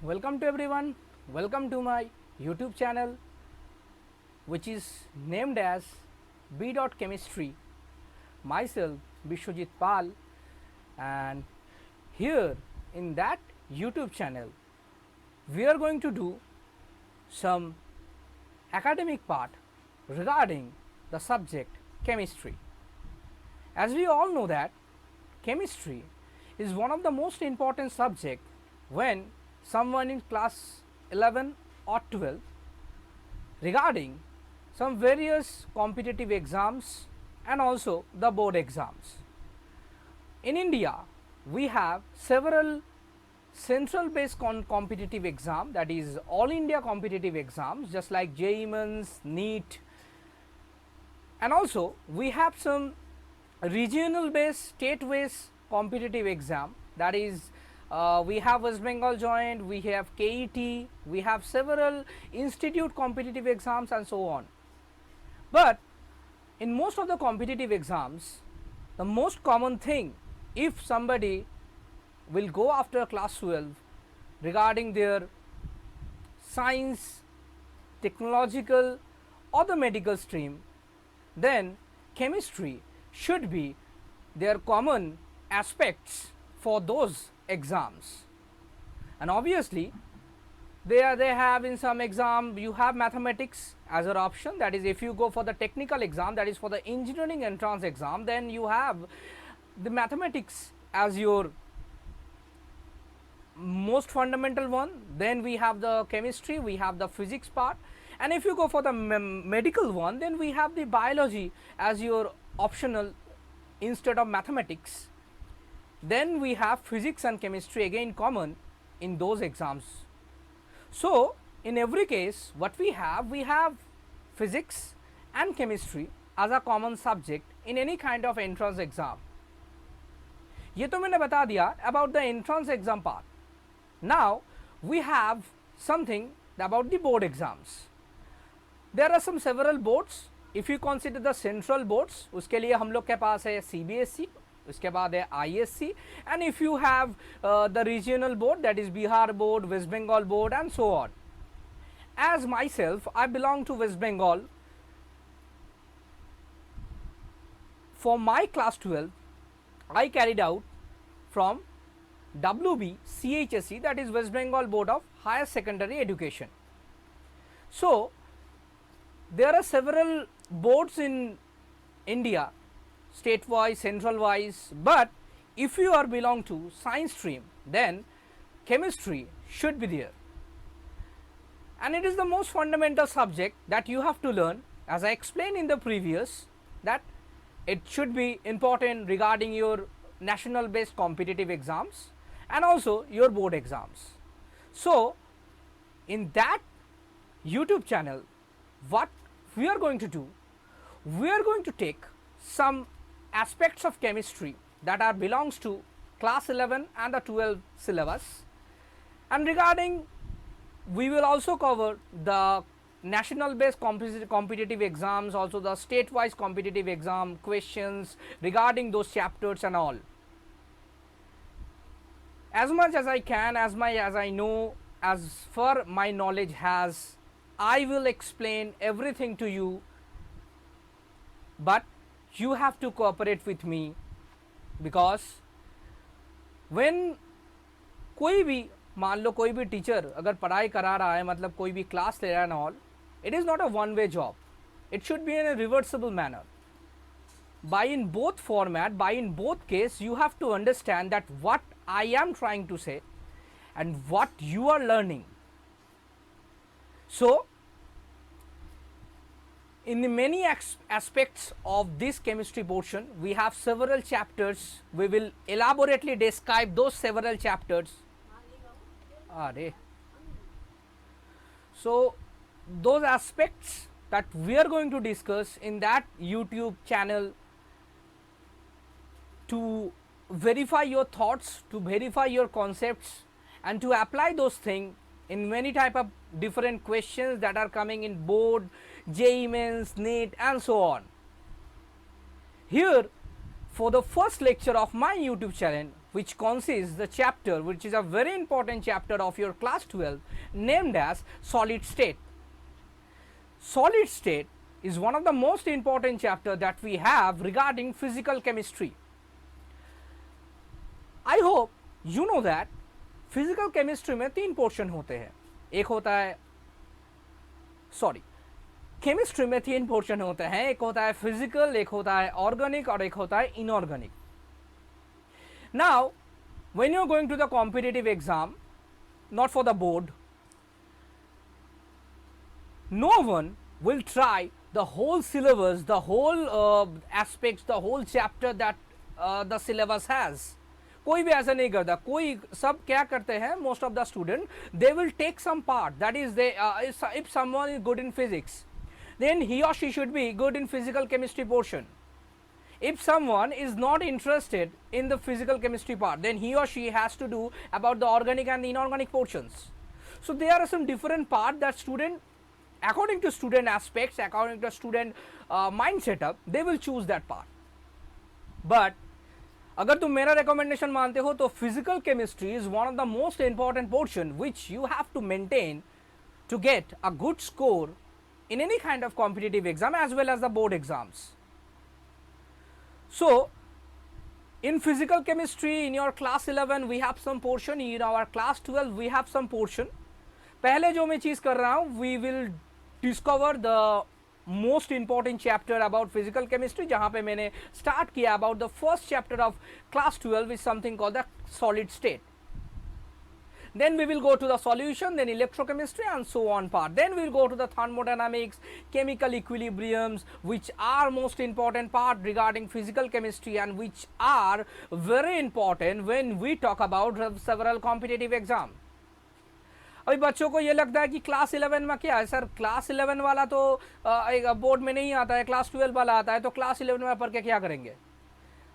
welcome to everyone. Welcome to my YouTube channel, which is named as B. Chemistry. Myself, Bishwajit Pal, and here in that YouTube channel, we are going to do some academic part regarding the subject chemistry. As we all know that chemistry is one of the most important subject when someone in class 11 or 12 regarding some various competitive exams and also the board exams. In India, we have several central based competitive exam, that is all India competitive exams, just like JEE Mains, NEET, and also we have some regional based, state based competitive exam, that is we have West Bengal Joint, we have KET, we have several institute competitive exams and so on. But in most of the competitive exams, the most common thing, if somebody will go after class 12 regarding their science, technological or the medical stream, then chemistry should be their common aspects for those exams. And obviously they have in some exam you have mathematics as an option, that is if you go for the technical exam, that is for the engineering entrance exam, then you have the mathematics as your most fundamental one. Then we have the chemistry, we have the physics part, and if you go for the medical one, then we have the biology as your optional instead of mathematics. Then we have physics and chemistry again common in those exams. So in every case what we have physics and chemistry as a common subject in any kind of entrance exam. ये तो मैंने बता दिया about the entrance exam part. Now we have something about the board exams. There are some several boards. If you consider the central boards, उसके लिए हम लोग के पास है CBSE, उसके बाद है ISC, and if you have the regional board, that is Bihar board, West Bengal board and so on. As myself, I belong to West Bengal. For my class 12, I carried out from WB CHSE, that is West Bengal Board of Higher Secondary Education. So there are several boards in India, state wise, central wise, but if you are belong to science stream, then chemistry should be there, and it is the most fundamental subject that you have to learn. As I explained in the previous, that it should be important regarding your national based competitive exams and also your board exams. So in that YouTube channel, what we are going to do, we are going to take some aspects of chemistry that are belongs to class 11 and the 12 syllabus, and regarding we will also cover the national based competitive exams, also the state wise competitive exam questions regarding those chapters and all. As much as I can, as I know, as far my knowledge has, I will explain everything to you, but you have to cooperate with me, because when कोई भी मान लो कोई भी teacher अगर पढ़ाई करा रहा है, मतलब कोई भी क्लास ले रहा है all, it is not a one way job, it should be in a reversible manner. By in both format, by in both case, you have to understand that what I am trying to say and what you are learning. So in the many aspects of this chemistry portion, we have several chapters. We will elaborately describe those several chapters. So those aspects that we are going to discuss in that YouTube channel, to verify your thoughts, to verify your concepts, and to apply those things in many type of different questions that are coming in board, JEE Mains, NEET and so on. Here for the first lecture of my YouTube channel, which consists the chapter which is a very important chapter of your class 12 named as solid state. Solid state is one of the most important chapter that we have regarding physical chemistry. I hope you know that physical chemistry में 3 portion होते हैं. एक होता है chemistry में 3 portion होते हैं. एक होता है फिजिकल, एक होता है ऑर्गेनिक और एक होता है inorganic. Now when you're going to the competitive exam, not for the board, no one will try the whole syllabus, the whole aspects, the whole chapter that the syllabus has. कोई भी ऐसा नहीं करता. कोई सब क्या करते हैं, most of the student they will take some part, that is they if someone is good in physics, then he or she should be good in physical chemistry portion. If someone is not interested in the physical chemistry part, then he or she has to do about the organic and the inorganic portions. So there are some different part that student, according to student aspects, according to student mind setup, they will choose that part. But अगर तुम मेरा recommendation मानते हो तो physical chemistry is one of the most important portion which you have to maintain to get a good score in any kind of competitive exam as well as the board exams. So in physical chemistry in your class 11 we have some portion, in our class 12 we have some portion. पहले जो मैं चीज़ कर रहा हूँ, we will discover the most important chapter about physical chemistry, जहाँ पे मैंने start किया about the first chapter of class 12 is something called the solid state. Then we will go to the solution, then electrochemistry and so on part. Then we will go to the thermodynamics, chemical equilibriums, which are most important part regarding physical chemistry and which are very important when we talk about several competitive exam. अभी बच्चों को ये लगता है कि class 11 में क्या है सर, क्लास 11 वाला तो बोर्ड में नहीं आता है, क्लास 12 वाला आता है, तो क्लास 11 में पढ़ के क्या करेंगे.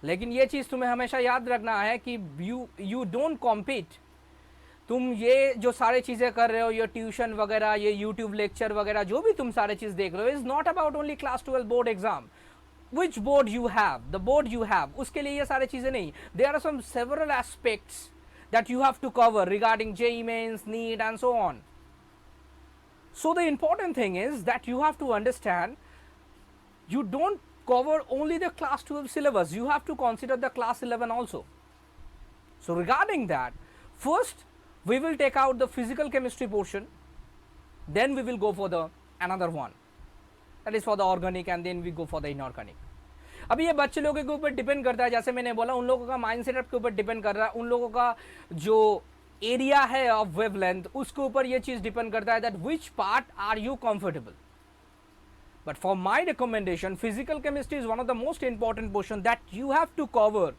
लेकिन ये चीज़ तुम्हें हमेशा याद रखना है कि यू डोंट कॉम्पीट. तुम ये जो सारे चीज़ें कर रहे हो, ये ट्यूशन वगैरह, ये यूट्यूब लेक्चर वगैरह, जो भी तुम सारे चीज़ देख रहे हो, is not about only class 12 board exam. Which board you have, the board you have, उसके लिए ये सारे चीज़ें नहीं. There are some several aspects that you have to cover regarding JEE Mains, NEET and so on. So the important thing is that you have to understand, you don't cover only the class 12 syllabus, you have to consider the class 11 also. So regarding that, first we will take out the physical chemistry portion, then we will go for the another one, that is for the organic, and then we go for the inorganic. अभी ये बच्चे लोगों के ऊपर depend करता है, जैसे मैंने बोला, उन लोगों का माइंड सेटअप के ऊपर डिपेंड कर रहा है, उन लोगों का जो एरिया है ऑफ वेवलेंथ उसके ऊपर ये चीज़ डिपेंड करता है, that which part are you comfortable. But for my recommendation, physical chemistry is one of the most important portion that you have to cover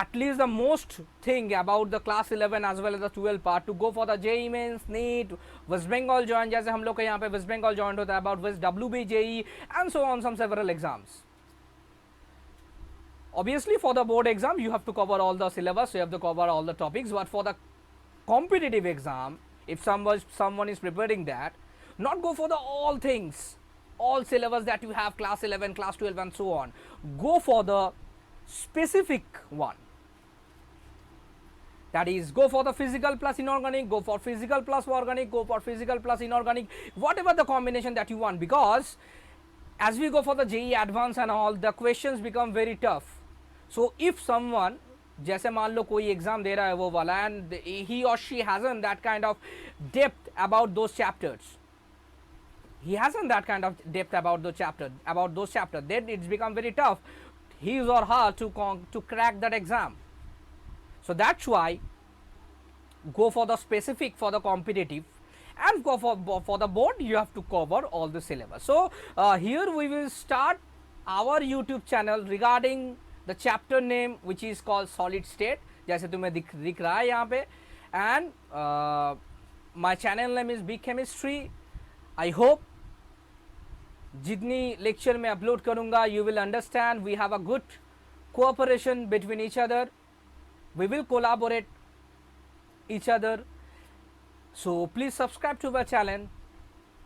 at least the most thing about the class 11 as well as the 12 part to go for the JEE Mains, NEET, West Bengal joint, जैसे हम लोग के यहाँ पे West Bengal joint होता है, about West WB JEE and so on, some several exams. Obviously for the board exam you have to cover all the syllabus, you have to cover all the topics, but for the competitive exam, if someone is preparing that, not go for the all things, all syllabus that you have, class 11, class 12 and so on. Go for the specific one, that is go for the physical plus inorganic, go for physical plus organic, go for physical plus inorganic, whatever the combination that you want, because as we go for the JEE advanced and all, the questions become very tough. So if someone, जैसे मान लो कोई exam दे रहा है वो वाला, and he or she hasn't that kind of depth about those chapters, he hasn't that kind of depth about those chapters, then it's become very tough his or her to crack that exam. So that's why go for the specific for the competitive, and go for the board you have to cover all the syllabus. So here we will start our YouTube channel regarding the chapter name which is called solid state, जैसे तुम्हें दिख रहा है यहाँ पे, and my channel name is Big Chemistry. I hope जितनी lecture में upload करूँगा you will understand, we have a good cooperation between each other, we will collaborate each other. So please subscribe to our channel,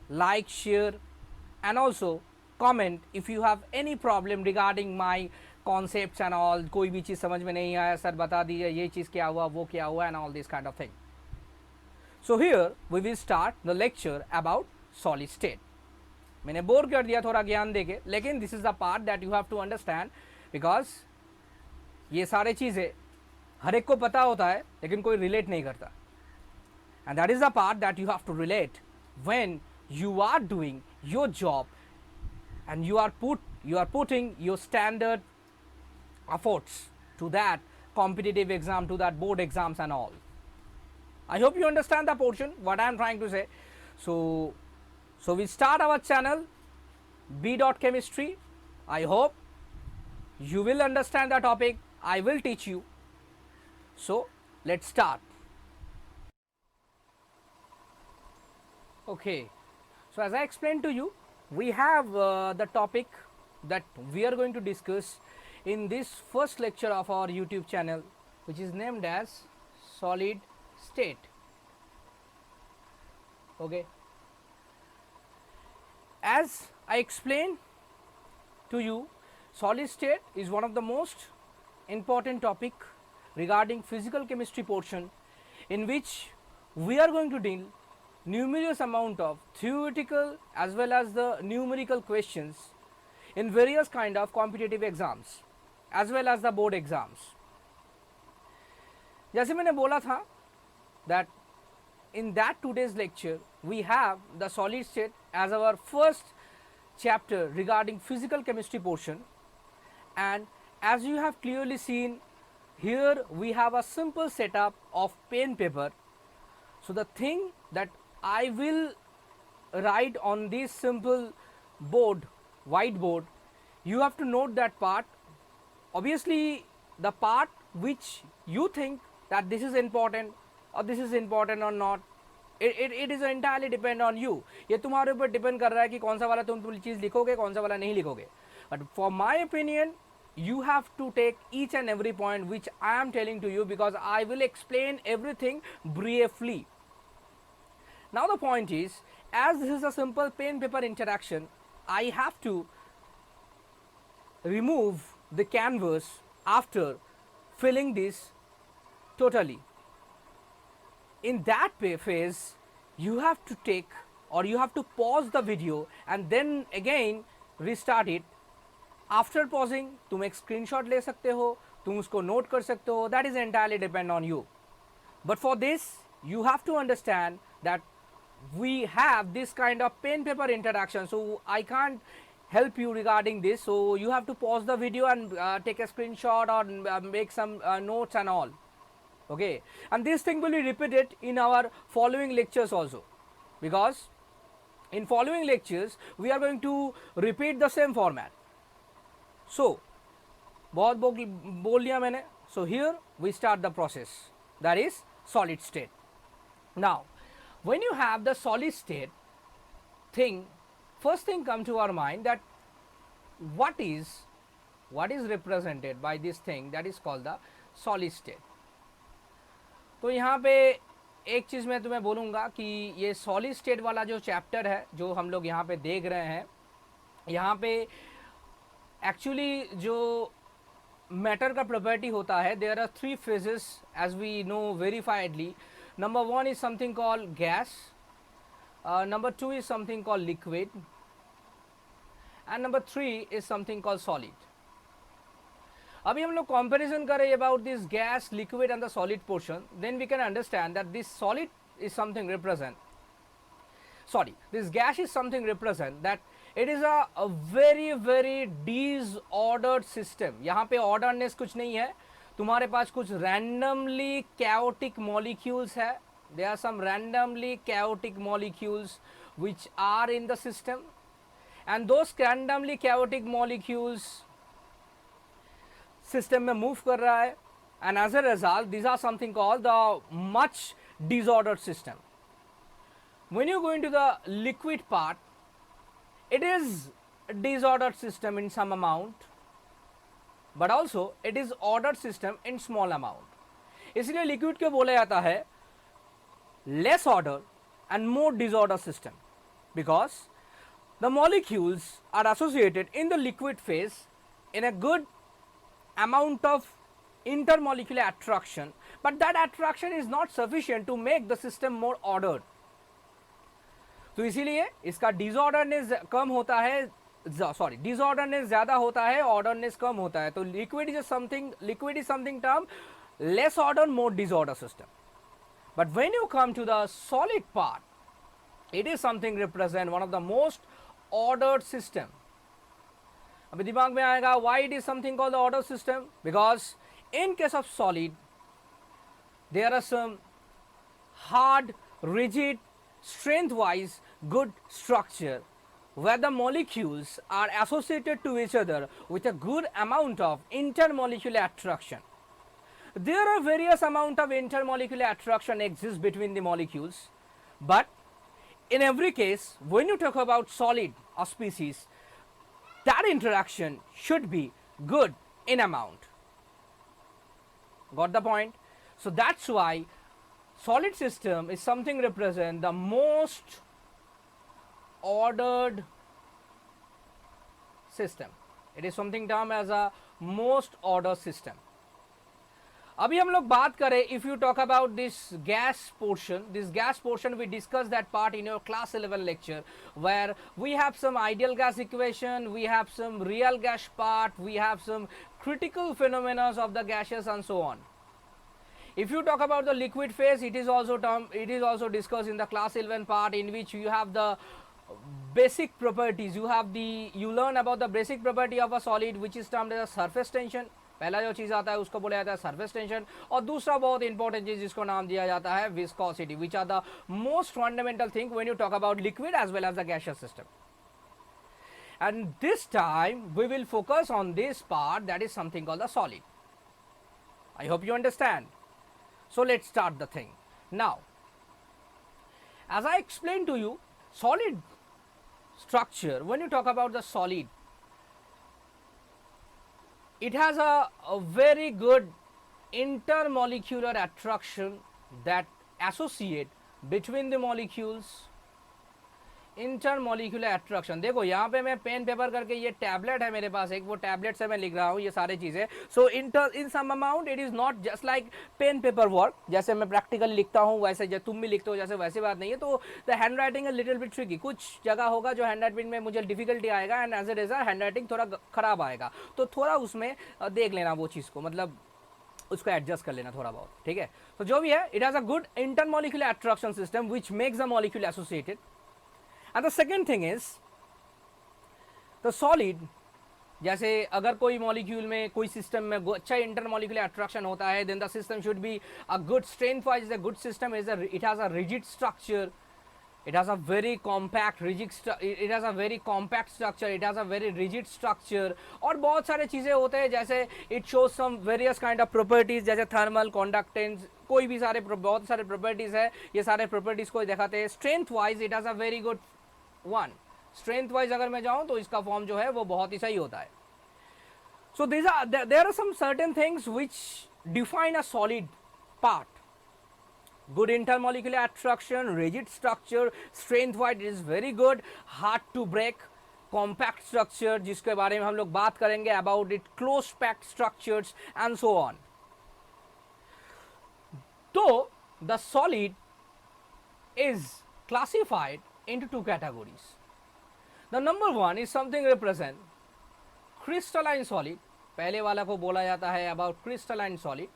like, share and also comment if you have any problem regarding my concepts and all, कोई भी चीज़ समझ में नहीं आया sir बता दीजिए ये चीज़ क्या हुआ वो क्या हुआ and all this kind of thing. So here we will start the lecture about solid state. मैंने बोर कर दिया थोड़ा ज्ञान देके, लेकिन this is the part that you have to understand, because ये सारे चीज़ें हर एक को पता होता है लेकिन कोई रिलेट नहीं करता. And that is the part that you have to relate when you are doing your job and you are putting your standard efforts to that competitive exam, to that board exams and all. I hope you understand the portion what I am trying to say. So we start our channel B. Chemistry. I hope you will understand the topic. I will teach you. So let's start. Okay. So as I explained to you, we have the topic that we are going to discuss in this first lecture of our YouTube channel, which is named as solid state. Okay. As I explained to you, solid state is one of the most important topic regarding physical chemistry portion, in which we are going to deal numerous amount of theoretical as well as the numerical questions in various kind of competitive exams as well as the board exams. जैसे मैंने बोला था that in that today's lecture we have the solid state as our first chapter regarding physical chemistry portion, and as you have clearly seen here we have a simple setup of pen paper. So the thing that I will write on this simple board, whiteboard, you have to note that part. Obviously the part which you think that this is important or this is important or not, it is entirely depend on you. ये तुम्हारे ऊपर depend कर रहा है कि कौन सा वाला तुम चीज़ लिखोगे, कौन सा वाला नहीं लिखोगे. But for my opinion, you have to take each and every point which I am telling to you, because I will explain everything briefly. Now the point is, as this is a simple pen paper interaction, I have to remove the canvas after filling this totally. In that phase you have to take, or you have to pause the video and then again restart it. After pausing तुम एक screenshot ले सकते हो, तुम उसको note कर सकते हो, that is entirely depend on you. But for this you have to understand that we have this kind of pen paper interaction, so I can't help you regarding this. So you have to pause the video and take a screenshot or make some notes and all. Okay, and this thing will be repeated in our following lectures also, because in following lectures we are going to repeat the same format. So बहुत बोल लिया मैंने. So here we start the process, that is solid state. Now when you have the solid state thing, first thing come to our mind that what is represented by this thing that is called the solid state. तो यहाँ पे एक चीज़ मैं तुम्हें बोलूँगा कि ये solid state वाला जो चैप्टर है जो हम लोग यहाँ पे देख रहे हैं, यहाँ पे एक्चुअली जो मैटर का प्रॉपर्टी होता है, there are 3 phases as we know verifiedly. Number 1 is something called gas, number 2 is something called liquid, and number 3 is something called solid. अभी हम लोग comparison करें about this gas, liquid and the solid portion, then we can understand that this solid is something this gas is something represent that it is a very very disordered system. यहाँ पे orderedness कुछ नहीं है, तुम्हारे पास कुछ randomly chaotic molecules है. There are some randomly chaotic molecules which are in the system, and those randomly chaotic molecules system में move कर रहा है, and as a result these are something called the much disordered system. When you go into the liquid part, it is a disordered system in some amount, but also it is ordered system in small amount. इसलिए liquid को बोला जाता है less order and more disordered system, because the molecules are associated in the liquid phase in a good amount of intermolecular attraction, but that attraction is not sufficient to make the system more ordered. तो इसीलिए इसका disorderness कम होता है, sorry disorderness ज्यादा होता है, ऑर्डरनेस कम होता है. तो liquid is something term less order more disorder system. But when you come to the solid part, it is something represent one of the most ordered system. अभी दिमाग में आएगा why it is something called the order system, because in case of solid there are some hard, rigid, strength wise good structure where the molecules are associated to each other with a good amount of intermolecular attraction. There are various amount of intermolecular attraction exists between the molecules, but in every case when you talk about solid or species, that interaction should be good in amount. Got the point? So that's why solid system is something represent the most ordered system. It is something termed as a most ordered system. अभी हम लोग बात करें, if you talk about this gas portion we discussed that part in your class 11 lecture, where we have some ideal gas equation, we have some real gas part, we have some critical phenomena of the gases and so on. If you talk about the liquid phase, it is also discussed in the class 11 part, in which you have the basic properties, you learn about the basic property of a solid, which is termed as a surface tension. पहला जो चीज आता है उसको बोला जाता है surface tension, और दूसरा बहुत इंपॉर्टेंट चीज जिसको नाम दिया जाता है viscosity, which are the most fundamental thing when you talk about liquid as well as the gaseous system. And this time we will focus on this part that is something called the solid. I hope you understand. So let's start the thing now. As I explain to you, solid structure, when you talk about the solid, it has a very good intermolecular attraction that associate between the molecules. Intermolecular attraction, देखो यहाँ पे मैं pen paper करके, ये tablet है मेरे पास एक, वो टैबलेट से मैं लिख रहा हूँ ये सारी चीज़ें. So in sum amount it is not just like pen paper work, जैसे मैं प्रैक्टिकल लिखता हूँ वैसे तुम भी लिखते हो जैसे, वैसी बात नहीं है. तो the hand writing little bit tricky, कुछ जगह होगा जो हैंड राइटिंग में मुझे डिफिकल्टी आएगा, and as a result hand writing थोड़ा खराब आएगा. तो थोड़ा उसमें देख लेना वो चीज़ को, मतलब उसको एडजस्ट कर लेना थोड़ा बहुत, ठीक है. तो जो भी है, it has a good intermolecular attraction system which makes the molecule associated. And the second thing is the solid, जैसे अगर कोई मॉलिक्यूल में, कोई सिस्टम में अच्छा इंटरमॉलिक्यूलर अट्रैक्शन होता है, then the system should be a good strength wise, a good system is it has a rigid structure, it has a very compact it has a very compact structure, it has a very rigid structure, और बहुत सारे चीज़ें होते हैं, जैसे it shows some various kind of properties, जैसे thermal conductance, कोई भी बहुत सारे प्रॉपर्टीज है, ये सारे प्रॉपर्टीज को दिखाते हैं. Strength wise it has a very good one. Strength wise अगर मैं जाऊं तो इसका फॉर्म जो है वो बहुत ही सही होता है. So there are some certain things which define a solid part. Good intermolecular attraction, rigid structure, strength wise is very good, hard to break, compact structure जिसके बारे में हम लोग बात करेंगे about it, close packed structures and so on. तो the solid is classified into two categories. The number one is something represent crystalline solid. पहले वाला को बोला जाता है about crystalline solid,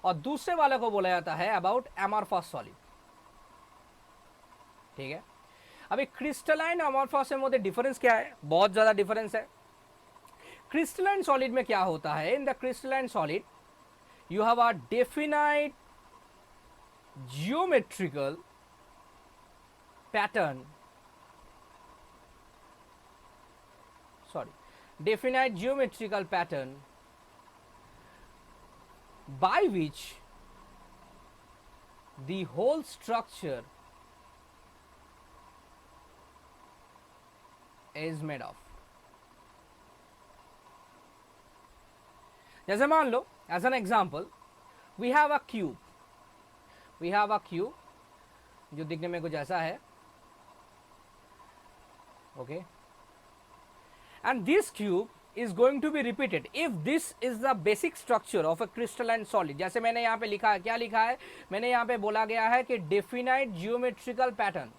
और दूसरे वाला को बोला जाता है about amorphous solid. ठीक है. अभी crystalline amorphous के मध्य डिफरेंस क्या है? बहुत ज़्यादा डिफरेंस है. crystalline solid में क्या होता है? In the crystalline solid you have a definite geometrical pattern, definite geometrical pattern by which the whole structure is made of. जैसे मान लो, as an example, we have a cube. जो दिखने में कुछ ऐसा है, okay. And this cube is going to be repeated if this is the basic structure of a crystalline solid. जैसे मैंने यहाँ पे लिखा है, क्या लिखा है, मैंने यहाँ पे बोला गया है कि definite geometrical pattern.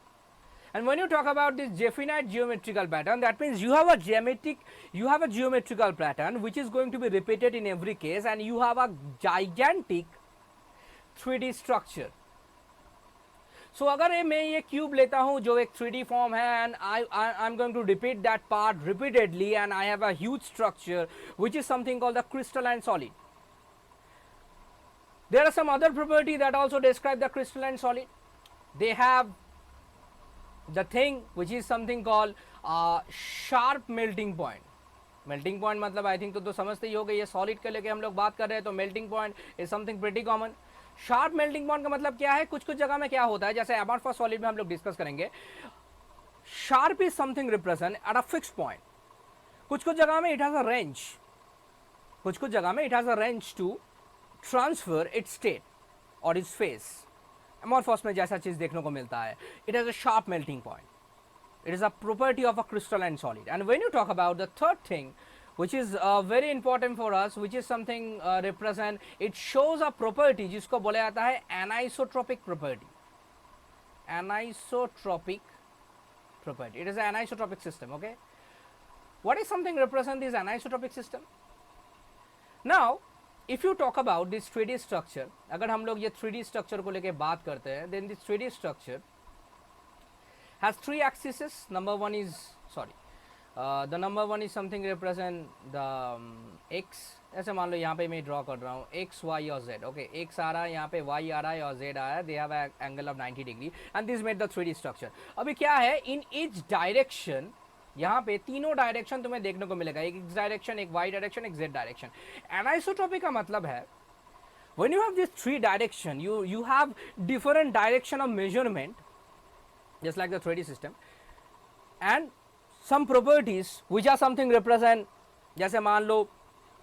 And when you talk about this definite geometrical pattern, that means you have a geometrical pattern which is going to be repeated in every case, and you have a gigantic 3D structure. So अगर मैं ये cube लेता हूँ जो एक 3D form है, and I'm going to repeat that part repeatedly, and I have a huge structure which is something called the crystalline solid. There are some other property that also describe the crystalline solid. They have the thing which is something called sharp melting point. Melting point मतलब I think तो समझते ही हो गए, ये solid के लेके हम लोग बात कर रहे हैं, तो melting point is something pretty common. Sharp melting point का मतलब क्या है, कुछ कुछ जगह में क्या होता है, जैसे अमॉर्फस सॉलिड में हम लोग डिस्कस करेंगे, sharp is something represent at a fix point. कुछ कुछ जगह में इट हैज अ रेंज, कुछ कुछ जगह में it has a range to transfer its state और इट्स फेस. अमॉर्फस में जैसा चीज देखने को मिलता है, it has a sharp melting point. It is a property of a crystalline solid. And when you talk about the third thing, which is very important for us, which is something represent, it shows a property जिसको बोला जाता है anisotropic property. Anisotropic property. It is an anisotropic system. Okay. What is something represent this anisotropic system? Now, if you talk about this 3D structure, अगर हम लोग ये 3D structure को लेके बात करते हैं, then this 3D structure has three axes. Number one is the number one is something represent the x. ऐसे मान लो यहाँ पे मैं ड्रॉ कर रहा हूँ x, y और z. ओके, x आ रहा है, यहाँ पे y आ रहा है और z आ रहा है. They have angle of 90 degree and this made the 3D structure. अभी क्या है, इन ईच डायरेक्शन, यहाँ पे तीनों डायरेक्शन तुम्हें देखने को मिलेगा, एक x डायरेक्शन, एक y डायरेक्शन, एक z डायरेक्शन. एनाइसोट्रॉपी का मतलब है when you have this three direction, you have different direction of measurement, just like the 3D system, and some properties which are something represent, जैसे मान लो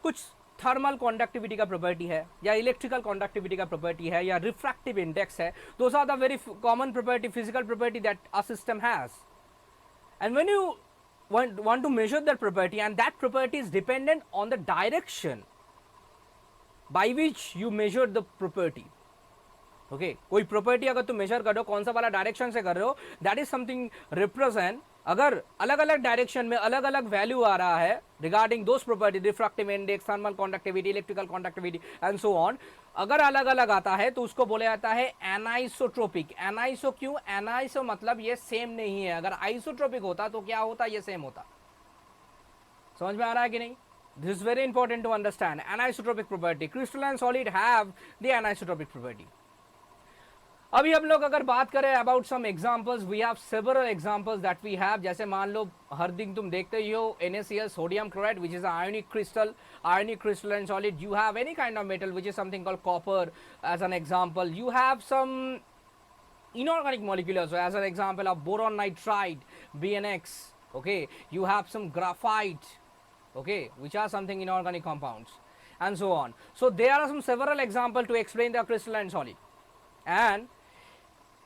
कुछ thermal conductivity का property है, या इलेक्ट्रिकल कंडक्टिविटी का प्रॉपर्टी है, या रिफ्रैक्टिव इंडेक्स है. Those are the very common property, physical property that a system has. And when you want to measure that property, and that property is dependent on the direction by which you measure the property. Okay, कोई property अगर तुम major कर रहे हो, कौन सा वाला direction से कर रहे हो, दैट इज समथिंग रिप्रेजेंट. अगर अलग अलग डायरेक्शन में अलग अलग वैल्यू आ रहा है regarding those property, refractive index, thermal conductivity, electrical conductivity and so on, अगर अलग अलग आता है तो उसको बोला जाता है एनाइसोट्रोपिक. एनाइसो क्यों, एनाइसो मतलब ये सेम नहीं है. अगर आइसोट्रोपिक होता तो क्या होता, ये सेम होता. समझ में आ रहा है कि नहीं? This is very important to understand. Anisotropic property, crystalline solid have the anisotropic property. अभी हम लोग अगर बात करें about some examples, we have several examples that we have. जैसे मान लो हर दिन तुम देखते ही हो NaCl, sodium chloride, which is ionic crystal, ionic crystalline solid. You have any kind of metal which is something called copper as an example. You have some inorganic molecules as an example of boron nitride, BnX. Okay, you have some graphite, okay, which are something inorganic compounds and so on. So there are some several examples to explain the crystalline solid. And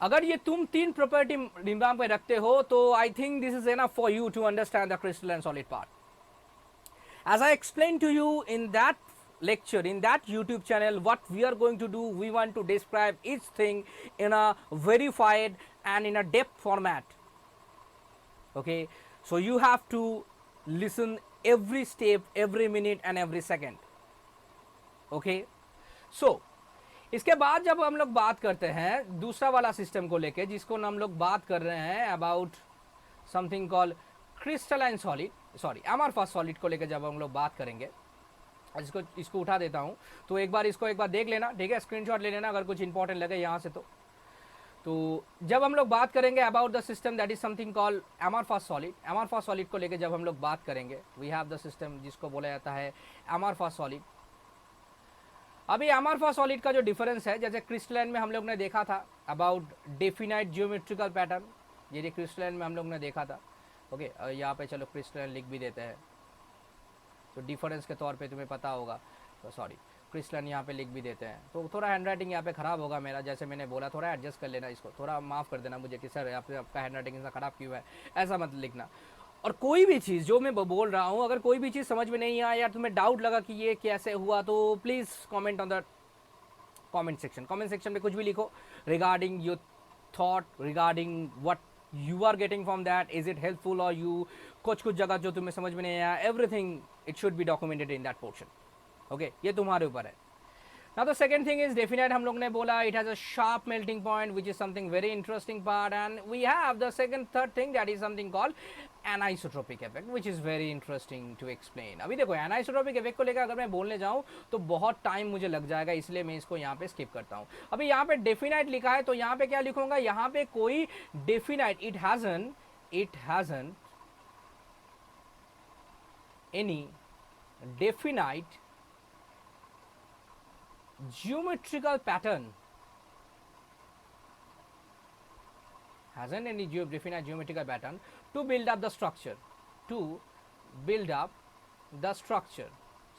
अगर ये तुम तीन property दिमाग में रखते हो तो I think this is enough for you to understand the crystalline solid part. As I explain to you in that lecture, in that YouTube channel, what we are going to do, we want to describe each thing in a verified and in a depth format. Okay, so you have to listen every step, every minute and every second. Okay, so इसके बाद जब हम लोग बात करते हैं दूसरा वाला सिस्टम को लेके, जिसको हम लोग बात कर रहे हैं about something called crystalline solid, sorry amorphous solid को लेके जब हम लोग बात करेंगे, इसको उठा देता हूँ तो एक बार देख लेना, ठीक है, स्क्रीनशॉट ले लेना अगर कुछ इंपॉर्टेंट लगे यहाँ से. तो जब हम लोग बात करेंगे about the system that is something called amorphous solid, amorphous solid को लेके जब हम लोग बात करेंगे, वी हैव द सिस्टम जिसको बोला जाता है अमॉर्फस सॉलिड. अभी अमॉर्फस सॉलिड का जो डिफरेंस है, जैसे क्रिस्टलाइन में हम लोग ने देखा था अबाउट डेफिनाइट जियोमेट्रिकल पैटर्न, ये क्रिस्टलाइन में हम लोग ने देखा था. ओके, यहाँ पे चलो क्रिस्टलाइन लिख भी देते हैं तो डिफरेंस के तौर पे तुम्हें पता होगा. तो सॉरी, क्रिस्टलाइन यहाँ पे लिख भी देते हैं. तो थोड़ा हैंड राइटिंग यहाँ पे ख़राब होगा मेरा, जैसे मैंने बोला, थोड़ा एडजस्ट कर लेना इसको, थोड़ा माफ़ कर देना मुझे कि सर आपका हैंड राइटिंग इतना ख़राब क्यों है, ऐसा मत लिखना. और कोई भी चीज़ जो मैं बोल रहा हूँ, अगर कोई भी चीज़ समझ में नहीं आया या तुम्हें डाउट लगा कि ये कैसे हुआ, तो please comment on the comment section में कुछ भी लिखो regarding your thought, regarding what you are getting from that, is it helpful और यू, कुछ कुछ जगह जो तुम्हें समझ में नहीं आया, everything it should be documented in that portion. Okay, ये तुम्हारे ऊपर है. Now the second thing is definite, हम लोग ने बोला it has a sharp melting point, which is something very interesting part, and we have the third thing that is something called anisotropic effect, which is very interesting to explain. अभी देखो anisotropic effect को लेकर अगर मैं बोलने जाऊँ तो बहुत टाइम मुझे लग जाएगा, इसलिए मैं इसको यहाँ पे स्किप करता हूँ. अभी यहाँ पे definite लिखा है तो यहाँ पे क्या लिखूंगा, यहाँ पे कोई definite, it hasn't any definite geometrical pattern, hasn't any definite geometrical pattern to build up the structure,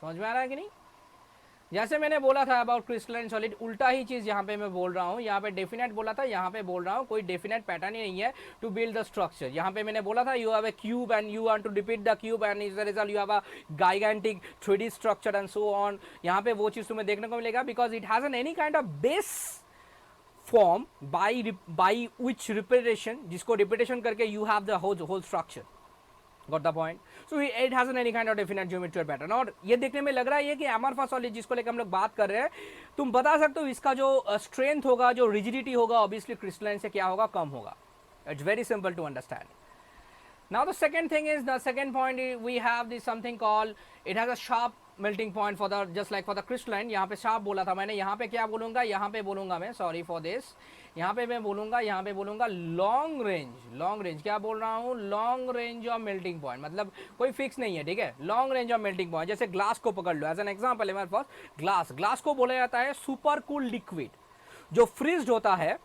समझ में आ रहा है कि नहीं? जैसे मैंने बोला था अबाउट क्रिस्टलाइन सॉलिड, उल्टा ही चीज यहाँ पे मैं बोल रहा हूँ. यहाँ पे डेफिनेट बोला था, यहाँ पे बोल रहा हूँ कोई डेफिनेट पैटर्न ही नहीं है टू बिल्ड द स्ट्रक्चर. यहाँ पे मैंने बोला था you have a cube and you want to repeat the cube and is the result you have a gigantic 3D structure and so on. यहाँ पे वो चीज तुम्हें देखने को मिलेगा because it has an any kind of base form by which repetition, जिसको repetition करके you have the whole structure. Got the point? So it hasn't any kind of definite geometrical pattern. और ये देखने में लग रहा है कि amorphous solid जिसको लेकर हम लोग बात कर रहे हैं, तुम बता सकते हो इसका जो स्ट्रेंथ होगा, जो रिजिडिटी होगा, ऑब्वियसली क्रिस्टलाइन से क्या होगा, कम होगा. It's very simple to understand. Now the second thing is, the second point is we have this something called, it has a sharp melting point for the, just like for the crystalline. यहाँ पे sharp बोला था मैंने, यहाँ पे क्या बोलूँगा, यहाँ पे बोलूँगा मैं, sorry for this, यहाँ पे मैं बोलूँगा, यहाँ पे बोलूँगा लॉन्ग रेंज. क्या बोल रहा हूँ, long range of melting point, मतलब कोई फिक्स नहीं है, ठीक है. Long range of melting point, जैसे ग्लास को पकड़ लो एज एन एग्जाम्पल है मेरे पास. ग्लास को बोला जाता है सुपर कूल लिक्विड. जो फ्रीज्ड होता है,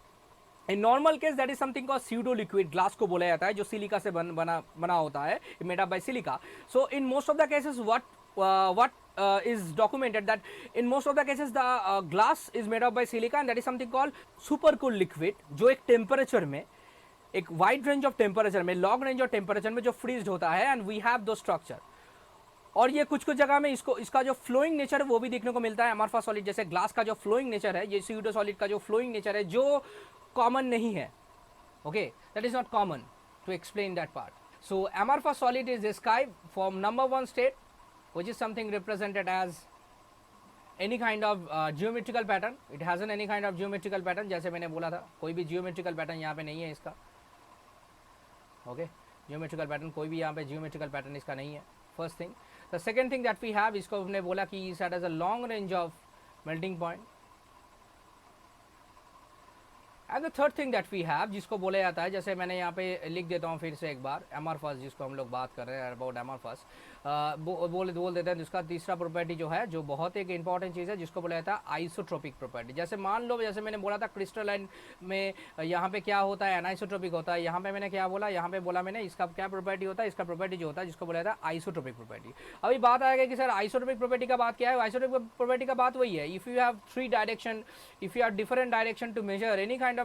in normal case that is something called pseudo liquid. Glass को बोला जाता है जो सिलिका से बना होता है, made up by silica. So in most of the cases what is documented that in most of the cases the glass is made up by silica, and that is something called super cool liquid, जो एक temperature में, एक wide range of temperature में, long range of temperature में जो freezed होता है, and we have दो स्ट्रक्चर. और ये कुछ जगह में इसका जो फ्लोइंग नेचर है वो भी देखने को मिलता है. अमॉर्फस सॉलिड जैसे ग्लास का जो फ्लोइंग नेचर है, ये स्यूडो सॉलिड का जो फ्लोइंग नेचर है, जो कॉमन नहीं है. Okay, that is not common to explain that part. So amorphous solid is described from number 1 state, which is something represented as any kind of geometrical pattern. It hasn't any kind of geometrical pattern. जैसे मैंने बोला था, कोई भी geometrical pattern यहाँ पे नहीं है इसका. ओके, geometrical pattern, कोई भी यहाँ पे geometrical pattern इसका नहीं है. First thing. The second thing that we have, इसको हमने बोला कि it has a long range of melting point. And the third thing that we have, जिसको बोला जाता है, जैसे मैंने यहाँ पे लिख देता हूँ फिर से एक बार, अमॉर्फस, जिसको हम लोग बात कर रहे हैं अबाउट अमॉर्फस, बोल देते हैं. जिसका तीसरा प्रॉपर्टी जो है, जो बहुत एक इंपॉर्टेंट चीज़ है, जिसको बोला जाता है आइसोट्रोपिक प्रॉपर्टी. जैसे मान लो, जैसे मैंने बोला था क्रिस्टलाइन में यहाँ पे क्या होता है, एनाइसोट्रोपिक होता है. यहाँ पे मैंने क्या बोला, यहाँ पे बोला मैंने इसका क्या प्रॉपर्टी होता है, इसका प्रॉपर्टी जो होता है जिसको बोला जाता है आइसोट्रोपिक प्रॉपर्टी. अभी बात आएगा कि सर आइसोट्रोपिक प्रॉपर्टी का बात क्या है. आइसोट्रोपिक प्रॉपर्टी का बात वही है, if you have 3 direction, if you have different direction to measure any kind of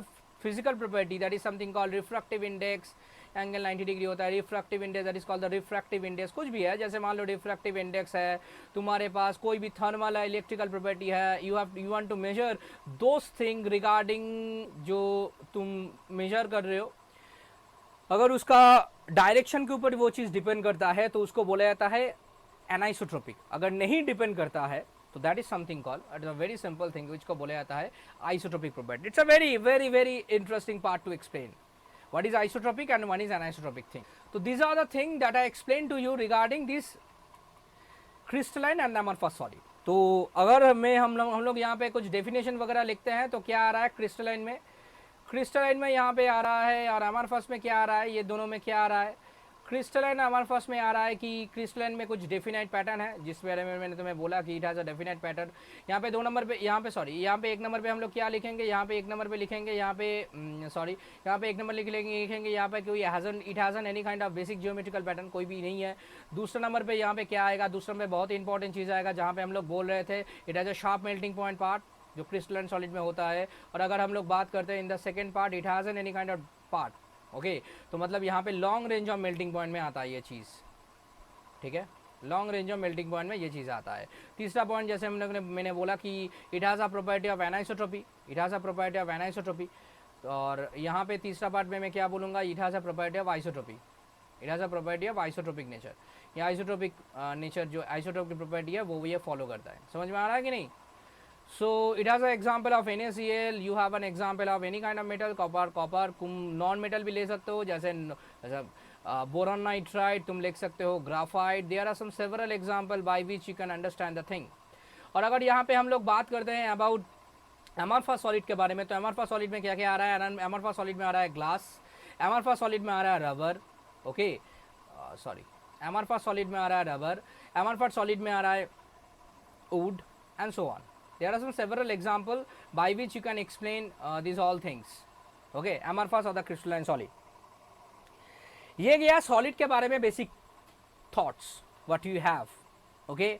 physical property, that is something called refractive index, angle 90 degree होता है. Refractive index, that is called the refractive index. कुछ भी है, जैसे मान लो refractive index है तुम्हारे पास, कोई भी थर्मल है, इलेक्ट्रिकल प्रॉपर्टी है, you want to measure those thing regarding जो तुम मेजर कर रहे हो. अगर उसका डायरेक्शन के ऊपर वो चीज़ डिपेंड करता है तो उसको बोला जाता है एनाइसोट्रोपिक. अगर नहीं डिपेंड करता है तो that is something called, it is a very simple thing which को बोला जाता है isotropic property. It's a very very very interesting part two explain what is isotropic and one is anisotropic thing. So these are the thing that I explained to you regarding this crystalline and amorphous solid. तो अगर हम लोग यहाँ पे कुछ definition वगैरह लिखते हैं तो क्या आ रहा है क्रिस्टलाइन में यहाँ पे आ रहा है, और अमॉर्फस में क्या आ रहा है, ये दोनों में क्या आ रहा है. क्रिस्टलाइन अमॉर्फस में आ रहा है कि क्रिस्टलाइन में कुछ डेफिनेट पैटर्न है, जिस बारे में मैंने तुम्हें बोला कि it has a definite pattern. यहाँ पे 2 नंबर पे, यहाँ पे 1 नंबर पे हम लोग क्या लिखेंगे, यहाँ पे 1 नंबर पे लिखेंगे, यहाँ पे 1 नंबर लिखेंगे यहाँ पे कोई it हैज़न any kind of basic geometrical pattern, कोई भी नहीं है. दूसरा नंबर पे यहाँ पे क्या आएगा, दूसरा में बहुत इंपॉर्टेंट चीज़ आएगा, जहाँ पे हम लोग बोल रहे थे it has a sharp melting point part, जो क्रिस्टलाइन सॉलिड में होता है. और अगर हम लोग बात करते हैं in the second part, it हैज़न any kind of part, okay तो मतलब यहाँ पे long range of melting point में आता है ये चीज़, ठीक है, long range of melting point में ये चीज़ आता है। तीसरा पॉइंट जैसे हम लोग ने मैंने बोला कि it has a property of anisotropy, it has a property of anisotropy, और यहाँ पे तीसरा पार्ट में मैं क्या बोलूँगा, it has a property of isotropy, it has a property of isotropic nature. ये आइसोट्रोपिक नेचर जो आइसोट्रोप की प्रॉपर्टी है वो ये फॉलो करता है। समझ में आ रहा है कि नहीं? So it has an example of NaCl, you have an example of any kind of metal, copper non metal भी ले सकते हो, जैसे बोरॉन नाइट्राइड तुम लिख सकते हो, graphite, there are some several example by which you can understand the thing. और अगर यहाँ पे हम लोग बात करते हैं अबाउट एमरफा सॉलिड के बारे में, तो एमरफा सॉलिड में क्या क्या आ रहा है? एमरफा सॉलिड में आ रहा है ग्लास, एमरफा सॉलिड में आ रहा है रबर, ओके सॉरी, एमरफा सॉलिड में आ रहा है रबर, एमरफा सॉलिड में आ रहा है would and so on. There are some several example by which you can explain these all things. Okay, amorphous or the crystalline solid. ये गया सॉलिड के बारे में basic thoughts what you have. Okay,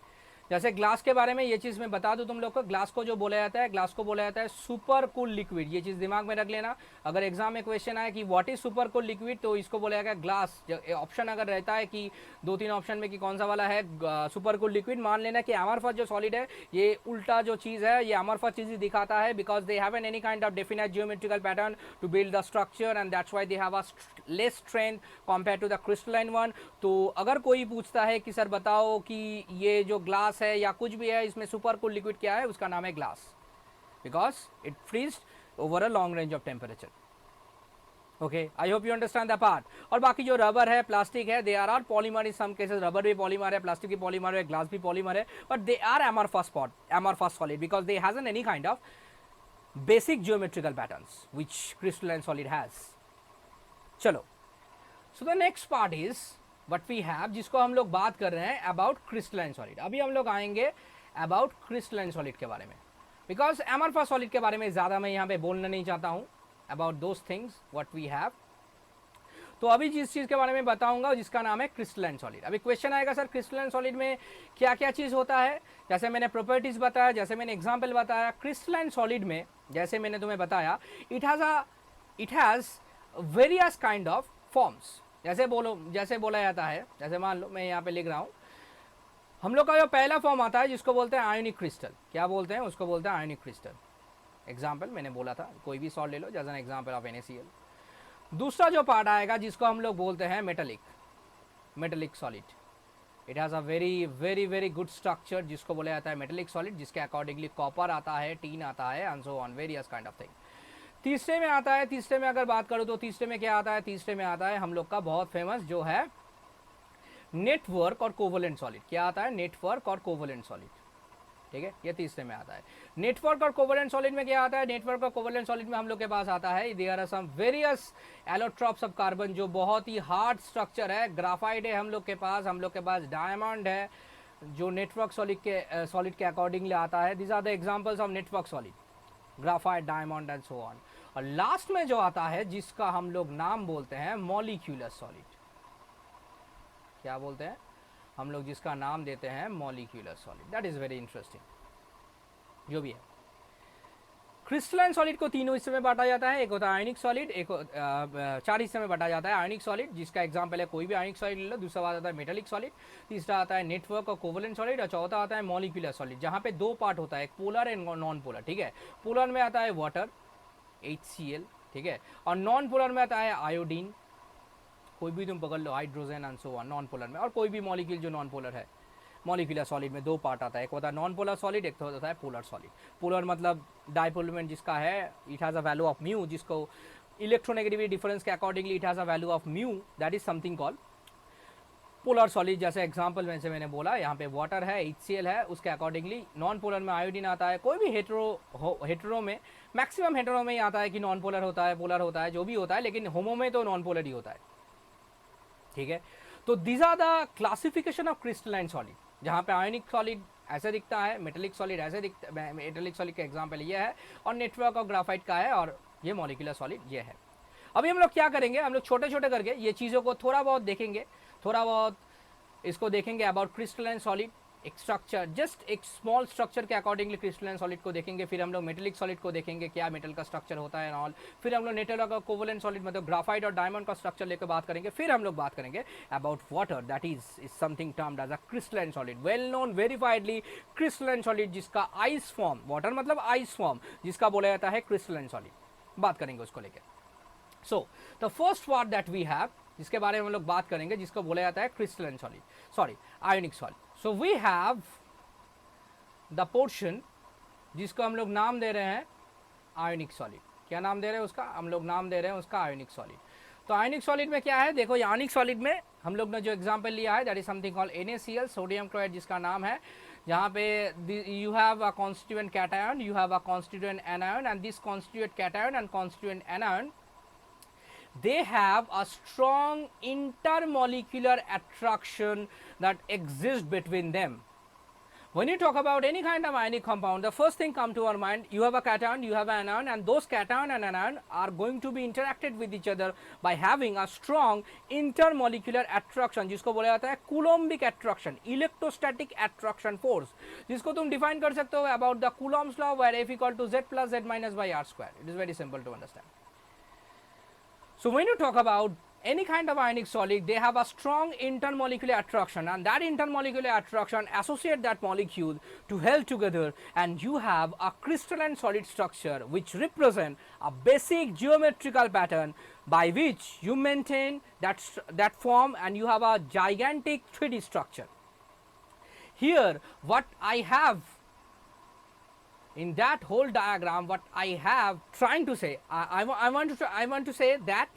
जैसे glass के बारे में ये चीज़ मैं बता दूं तुम लोग को, ग्लास को जो बोला जाता है, ग्लास को बोला जाता है सुपर कूल लिक्विड। ये चीज़ दिमाग में रख लेना, अगर एग्जाम में क्वेश्चन आए कि what is super cool liquid, तो इसको बोला जाएगा ग्लास। ऑप्शन अगर रहता है कि 2-3 ऑप्शन में कि कौन सा वाला है सुपर कूल लिक्विड, मान लेना कि एमरफस जो सॉलिड है ये उल्टा जो चीज़ है, ये एमरफस चीज़ ही दिखाता है, because they have an any kind of definite geometrical pattern to build the structure and that's why they have a less strength compare to the crystalline one. तो अगर कोई पूछता है कि सर बताओ कि ये जो ग्लास है या कुछ भी है, इसमें सुपर कूल लिक्विड क्या है, उसका नाम है glass, because it freeze over a long range of temperature. Okay, I hope you understand the part. और बाकी जो रबर है, प्लास्टिक है, they are polymer in some cases, rubber भी पॉलीमर है, प्लास्टिक भी पॉलीमर है, ग्लास भी पॉलीमर है, but they are amorphous solid because they hasn't any kind of basic geometrical patterns which crystalline solid has. चलो, so the next part is what we have, जिसको हम लोग बात कर रहे हैं अबाउट क्रिस्टलाइन सॉलिड। अभी हम लोग आएंगे अबाउट क्रिस्टलाइन सॉलिड के बारे में, बिकॉज एमरफस सॉलिड के बारे में ज़्यादा मैं यहाँ पे बोलना नहीं चाहता हूँ about those things what we have. तो अभी जिस चीज़ के बारे में बताऊंगा जिसका नाम है क्रिस्टलाइन सॉलिड। अभी क्वेश्चन आएगा सर क्रिस्टलाइन सॉलिड में क्या क्या चीज़ होता है, जैसे मैंने प्रॉपर्टीज बताया, जैसे मैंने एग्जाम्पल बताया। क्रिस्टलाइन सॉलिड में जैसे मैंने तुम्हें बताया, it has various kind of forms. जैसे बोला जाता है, जैसे मान लो मैं यहाँ पे लिख रहा हूँ, हम लोग का जो पहला फॉर्म आता है जिसको बोलते हैं आयोनिक क्रिस्टल। क्या बोलते हैं उसको? बोलते हैं आयोनिक क्रिस्टल। एग्जाम्पल मैंने बोला था, कोई भी सॉल्ट ले लो, जैसे एन एग्जाम्पल ऑफ NaCl। दूसरा जो पार्ट आएगा जिसको हम लोग बोलते हैं metallic solid. It has a very very very good structure, जिसको बोला जाता है मेटेलिक सॉलिड, जिसके अकॉर्डिंगली कॉपर आता है, टीन आता है and so on, various kind of thing. तीसरे में आता है, तीसरे में अगर बात करूँ तो तीसरे में क्या आता है? तीसरे में आता है हम लोग का बहुत फेमस जो है नेटवर्क और कोवलेंट सॉलिड। क्या आता है? नेटवर्क और कोवलेंट सॉलिड, ठीक है, ये तीसरे में आता है। नेटवर्क और कोवलेंट सॉलिड में क्या आता है? नेटवर्क और कोवलेंट सॉलिड में हम लोग के पास आता है there are some various allotropes of carbon, जो बहुत ही हार्ड स्ट्रक्चर है। ग्राफाइट है हम लोग के पास डायमंड है, जो नेटवर्क सॉलिड के अकॉर्डिंगली आता है। These are the examples of network solid, graphite, diamond and so on. और लास्ट में जो आता है जिसका हम लोग नाम बोलते हैं मॉलिक्यूलर सॉलिड। क्या बोलते हैं हम लोग? जिसका नाम देते हैं molecular solid. That is very interesting. जो भी है, क्रिस्टलाइन सॉलिड को तीनों हिस्से में बांटा जाता है। एक होता है आयनिक सॉलिड, एक 4 हिस्से में बांटा जाता है। आयनिक सॉलिड जिसका एग्जाम्पल है कोई भी आयनिक सॉलिड ले लो। दूसरा बात आता है मेटेलिक सॉलिड, तीसरा आता है नेटवर्क और कोवलेंट सॉलिड, और चौथा आता है मॉलिक्यूलर सॉलिड, जहाँ पे 2 पार्ट होता है, एक पोलर एंड नॉन पोलर, ठीक है। पोलर में आता है वाटर HCl, ठीक है, और नॉन पोलर में आता है आयोडीन, कोई भी तुम पकड़ लो, hydrogen and so on, non polar में। और कोई भी मॉलिक्यूल जो नॉन पोलर है। मॉलिक्यूलर सॉलिड में 2 पार्ट आता है, एक होता है नॉन पोलर सॉलिड, एक होता है पोलर सॉलिड। पोलर मतलब डाइपोलमेंट जिसका है, it has a value of mu, जिसको इलेक्ट्रोनेगेटिविटी डिफरेंस के accordingly it has a value of mu, that is something called polar solid. जैसे एग्जाम्पल में से मैंने बोला, यहाँ पे वाटर है, HCl है, उसके अकॉर्डिंगली नॉन पोलर में आयोडीन आता है। कोई भी हेटेरो में, मैक्सिमम हेटेरो में ही आता है कि नॉन पोलर होता है, पोलर होता है, जो भी होता है, लेकिन होमो में तो नॉन पोलर ही होता है, ठीक है। तो these are the classification of crystalline solid, जहाँ पे आयोनिक सॉलिड ऐसे दिखता है, मेटेलिक सॉलिड ऐसे दिखता है। मेटेलिक सॉलिड का एग्जाम्पल ये है, और नेटवर्क और ग्राफाइट का है, और ये मॉलिक्यूलर सॉलिड ये है। अभी हम लोग क्या करेंगे, हम लोग छोटे छोटे करके ये चीज़ों को थोड़ा बहुत देखेंगे, थोड़ा बहुत इसको देखेंगे अबाउट क्रिस्टलाइन सॉलिड, एक स्ट्रक्चर, जस्ट एक स्मॉल स्ट्रक्चर के अकॉर्डिंगली क्रिस्टलाइन सॉलिड को देखेंगे, फिर हम लोग मेटेलिक सॉलिड को देखेंगे क्या मेटल का स्ट्रक्चर होता है ऑल, फिर हम लोग नेटल का कोवलेंट सॉलिड मतलब ग्राफाइट और डायमंड का स्ट्रक्चर लेकर बात करेंगे, फिर हम लोग बात करेंगे about water that is something termed as a crystalline solid, well known verifiedly crystalline solid जिसका आइस फॉर्म, वाटर मतलब आइस फॉर्म जिसका बोला जाता है क्रिस्टलाइन सॉलिड, बात करेंगे उसको लेकर. So the first part that we have जिसके बारे में हम लोग बात करेंगे जिसको बोला जाता है crystalline solid, sorry ionic solid. So we have the portion जिसको हम लोग नाम दे रहे हैं आयोनिक सॉलिड. क्या नाम दे रहे हैं उसका? हम लोग नाम दे रहे हैं उसका आयोनिक सॉलिड. तो आयोनिक सॉलिड में क्या है, देखो आयोनिक सॉलिड में हम लोग ने जो एग्जांपल लिया है that is something called NaCl, sodium chloride जिसका नाम है, जहाँ पे you have a constituent cation, you have a constituent anion, and this constituent cation and constituent anion they have a strong intermolecular attraction that exists between them. When you talk about any kind of ionic compound, the first thing come to our mind, you have a cation, you have an anion, and those cation and anion are going to be interacted with each other by having a strong intermolecular attraction, जिसको बोला जाता है coulombic attraction, electrostatic attraction force, जिसको तुम define कर सकते हो about the Coulomb's law where F equal to Z plus Z minus by R square. It is very simple to understand. So when you talk about any kind of ionic solid, they have a strong intermolecular attraction, and that intermolecular attraction associate that molecule to held together, and you have a crystalline solid structure which represent a basic geometrical pattern by which you maintain that form, and you have a gigantic 3D structure. Here what I have in that whole diagram, what I have trying to say, I want to say that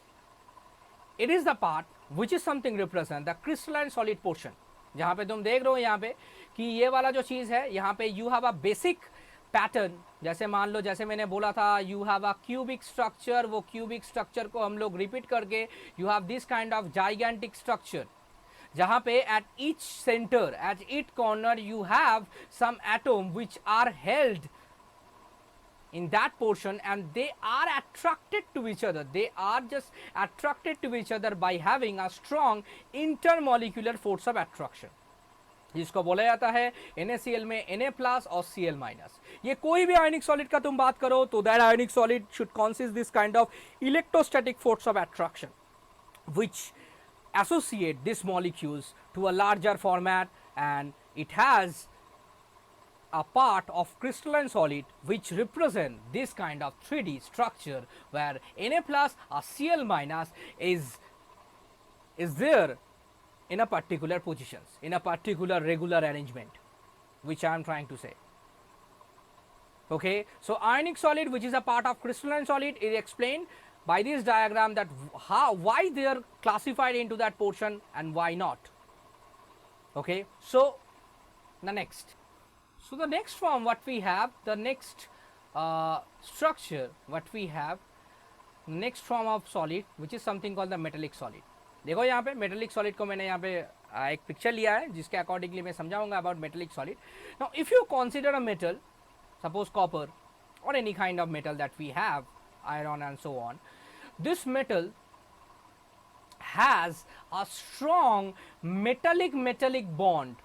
it is the part which is something represent the crystalline solid portion. जहाँ पे तुम देख रहे हो यहाँ पे कि ये वाला जो चीज़ है यहाँ पे you have a basic pattern, जैसे मान लो जैसे मैंने बोला था you have a cubic structure, वो cubic structure को हम लोग repeat करके you have this kind of gigantic structure, जहाँ पे at each center, at each corner you have some atom which are held in that portion, and they are attracted to each other, they are just attracted to each other by having a strong intermolecular force of attraction, जिसको बोला जाता है NaCl में Na plus और Cl minus. ये कोई भी आयनिक solid का तुम बात करो तो that ionic solid should consist this kind of electrostatic force of attraction which associate these molecules to a larger format, and it has a part of crystalline solid which represent this kind of 3D structure where Na plus or Cl minus is there in a particular positions, in a particular regular arrangement, which I am trying to say. Okay, so ionic solid which is a part of crystalline solid is explained by this diagram that why they are classified into that portion and why not. Okay, so the next. So the next form what we have, the next structure what we have, next form of solid which is something called the metallic solid. देखो यहाँ पे metallic solid को मैंने यहाँ पे एक picture लिया है जिसके अकॉर्डिंगली मैं समझाऊंगा about metallic solid. Now if you consider a metal, suppose copper or any kind of metal that we have, iron and so on, this metal has a strong metallic bond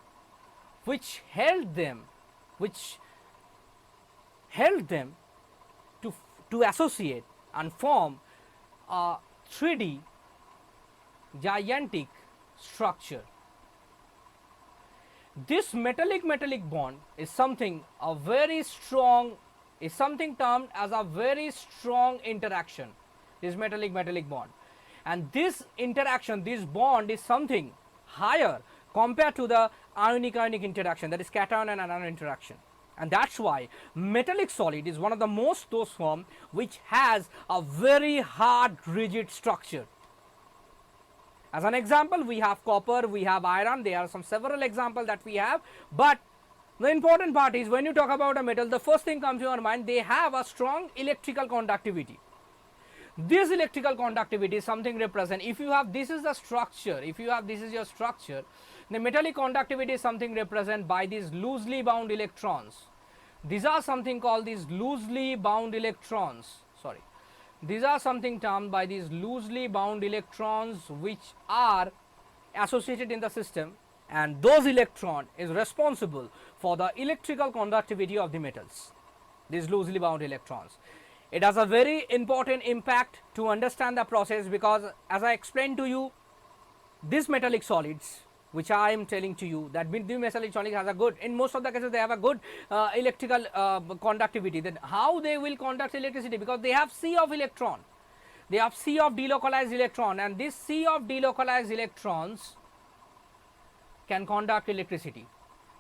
which held them to associate and form a 3D gigantic structure. This metallic bond is something a very strong, is something termed as a very strong interaction, this metallic bond, and this interaction, this bond is something higher compared to the ionic interaction, that is cation and anion interaction, and that's why metallic solid is one of the most those form which has a very hard rigid structure. As an example, we have copper, we have iron, there are some several examples that we have, but the important part is when you talk about a metal, the first thing comes to your mind, they have a strong electrical conductivity. This electrical conductivity is something represent, if you have, this is the structure, if you have, this is your structure, the metallic conductivity is something represent by these loosely bound electrons. These are something called these loosely bound electrons, sorry, these are something termed by these loosely bound electrons which are associated in the system, and those electron is responsible for the electrical conductivity of the metals, these loosely bound electrons. It has a very important impact to understand the process, because as I explained to you, these metallic solids which I am telling to you, that the metallic solid has a good, in most of the cases they have a good electrical conductivity. Then how they will conduct electricity? Because they have sea of electron, they have sea of delocalized electron, and this sea of delocalized electrons can conduct electricity,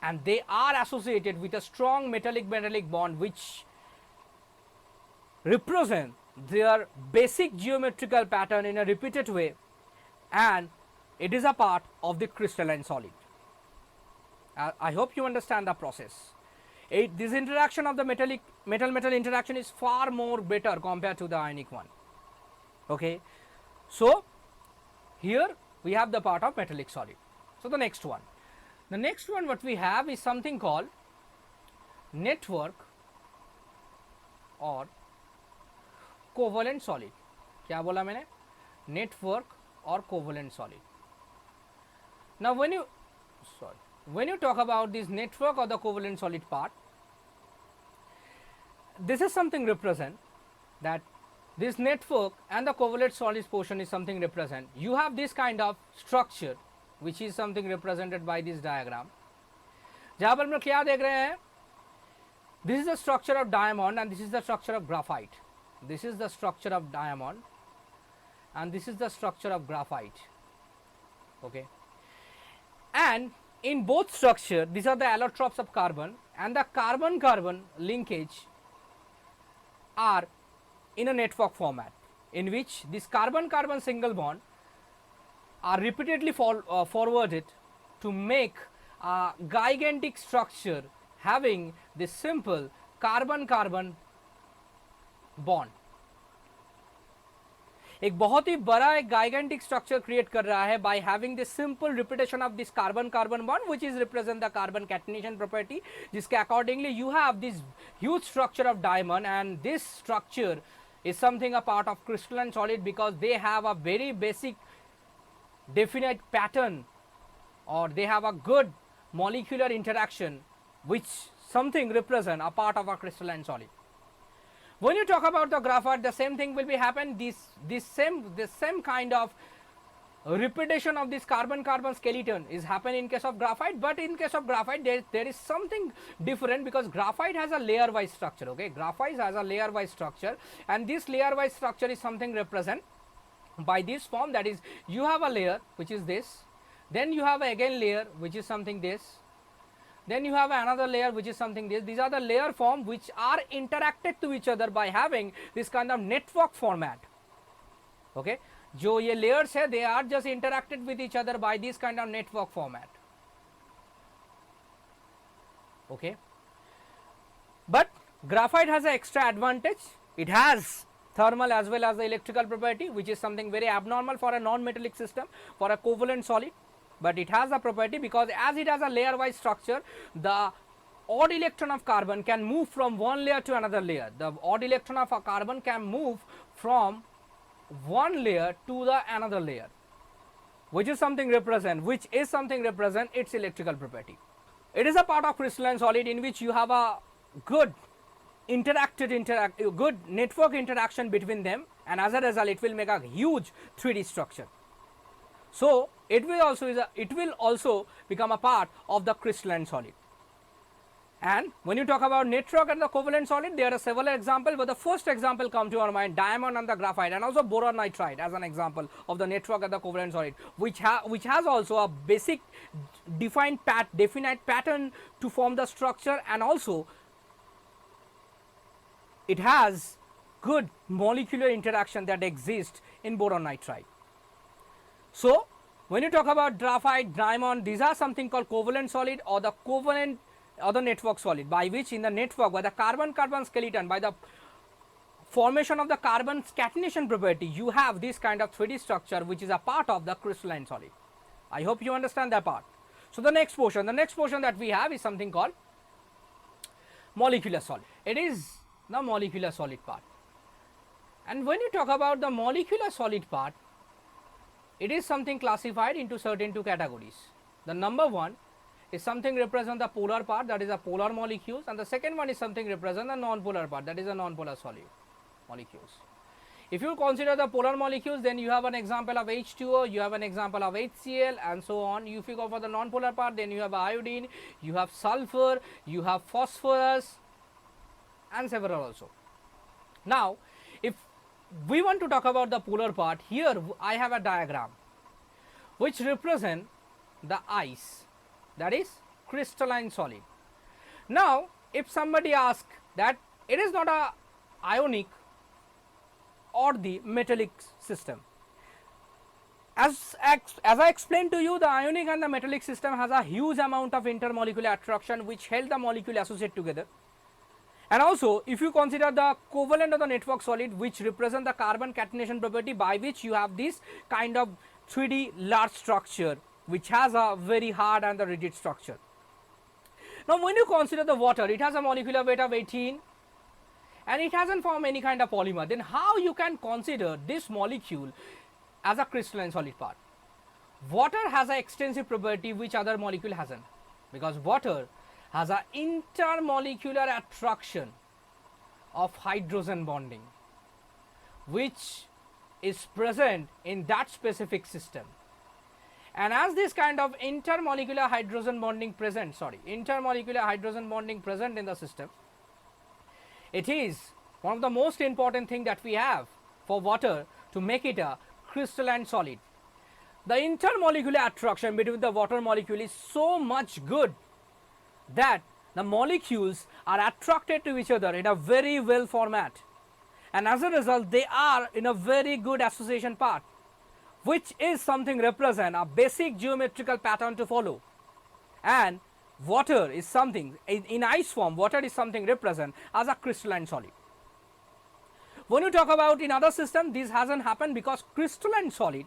and they are associated with a strong metallic bond which represent their basic geometrical pattern in a repeated way, and it is a part of the crystalline solid. I hope you understand the process. This interaction of the metal interaction is far more better compared to the ionic one. Okay, so here we have the part of metallic solid. So the next one what we have is something called network or covalent solid. क्या बोला मैंने? Network और covalent solid. Now when you talk about this network or the covalent solid part, this is something represent that this network and the covalent solid portion is something represent. You have this kind of structure which is something represented by this diagram. जहाँ पर हम लोग क्या देख रहे हैं? This is the structure of diamond and this is the structure of graphite. This is the structure of diamond and this is the structure of graphite. Okay, and in both structure these are the allotropes of carbon, and the carbon-carbon linkage are in a network format, in which this carbon-carbon single bond are repeatedly forwarded to make a gigantic structure having this simple carbon-carbon bond. एक बहुत ही बड़ा एक gigantic structure create कर रहा है by having this simple repetition of this carbon-carbon bond which is represent the carbon catenation property, जिसके accordingly you have this huge structure of diamond, and this structure is something a part of crystalline solid because they have a very basic definite pattern, or they have a good molecular interaction which something represent a part of a crystalline solid. When you talk about the graphite, the same thing will be happen. This same kind of repetition of this carbon-carbon skeleton is happen in case of graphite, but in case of graphite there is something different because graphite has a layer-wise structure. Okay, graphite has a layer-wise structure, and this layer-wise structure is something represent by this form, that is you have a layer which is this, then you have again layer which is something this, then you have another layer which is something this. These are the layer form which are interacted to each other by having this kind of network format. Okay, जो ये layers है, they are just interacted with each other by this kind of network format. Okay, but graphite has an extra advantage. It has thermal as well as the electrical property, which is something very abnormal for a non-metallic system, for a covalent solid. But it has a property because as it has a layer wise structure, the odd electron of carbon can move from one layer to another layer. The odd electron of a carbon can move from one layer to the another layer, which is something represent its electrical property. It is a part of crystalline solid in which you have a good good network interaction between them, and as a result it will make a huge 3D structure. So it will also become a part of the crystalline solid. And when you talk about network and the covalent solid, there are several examples, but the first example come to our mind, diamond and the graphite, and also boron nitride as an example of the network and the covalent solid, which has also a basic definite pattern to form the structure, and also it has good molecular interaction that exists in boron nitride. So when you talk about graphite, diamond, these are something called covalent solid or the covalent or the network solid, by which in the network, by the carbon-carbon skeleton, by the formation of the carbon catenation property, you have this kind of 3D structure which is a part of the crystalline solid. I hope you understand that part. So the next portion that we have is something called molecular solid. It is the molecular solid part. And when you talk about the molecular solid part, it is something classified into certain two categories. The number one is something represent the polar part, that is a polar molecules, and the second one is something represent the non-polar part, that is a non-polar solid molecules. If you consider the polar molecules, then you have an example of H2O, you have an example of HCl, and so on. If you go for the non-polar part, then you have iodine, you have sulfur, you have phosphorus, and several also. Now, if we want to talk about the polar part, here I have a diagram which represent the ice, that is crystalline solid. Now, if somebody asks that it is not a ionic or the metallic system, as I explained to you, the ionic and the metallic system has a huge amount of intermolecular attraction which help the molecule associate together. And also, if you consider the covalent of the network solid, which represent the carbon catenation property, by which you have this kind of 3D large structure which has a very hard and the rigid structure. Now, when you consider the water, it has a molecular weight of 18 and it hasn't formed any kind of polymer, then how you can consider this molecule as a crystalline solid part? Water has an extensive property which other molecule hasn't, because water has an intermolecular attraction of hydrogen bonding which is present in that specific system. And as this kind of intermolecular hydrogen bonding present in the system, it is one of the most important thing that we have for water to make it a crystalline solid. The intermolecular attraction between the water molecule is so much good that the molecules are attracted to each other in a very well format, and as a result they are in a very good association path, which is something represent a basic geometrical pattern to follow. And water is something in ice form, water is something represent as a crystalline solid. When you talk about in other system, this hasn't happened because crystalline solid,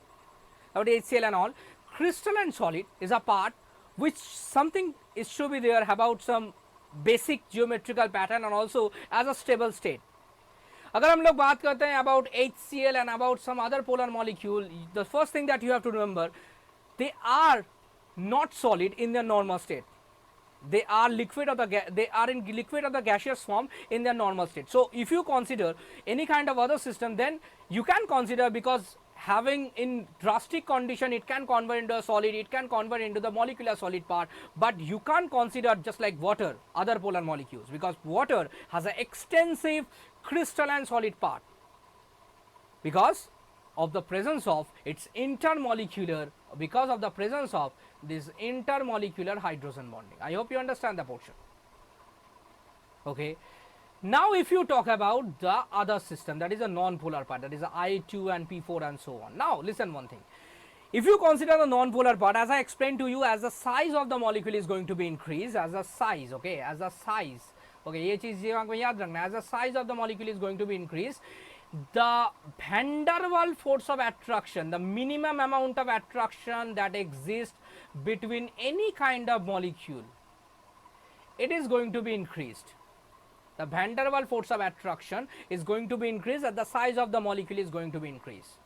about HCl and all, crystalline solid is a part which something is should be there about some basic geometrical pattern and also as a stable state. अगर हम लोग बात करते हैं about HCl and about some other polar molecule, the first thing that you have to remember, they are not solid in their normal state. They are liquid of the gaseous form in their normal state. So if you consider any kind of other system, then you can consider, because having in drastic condition it can convert into a solid, it can convert into the molecular solid part, but you can't consider just like water other polar molecules, because water has an extensive crystalline solid part because of the presence of its intermolecular, because of the presence of this intermolecular hydrogen bonding. I hope you understand the portion. Okay. Now, if you talk about the other system, that is a non-polar part, that is a I2 and P4 and so on. Now, listen one thing. If you consider the non-polar part, as I explained to you, as the size of the molecule is going to be increased, as the size, okay, as the size, okay, ये चीज़ दिमाग में याद रखना, as the size of the molecule is going to be increased, the van der Waals force of attraction, the minimum amount of attraction that exists between any kind of molecule, it is going to be increased. The van der Waals force of attraction is going to be increased as the size of the molecule is going to be increased.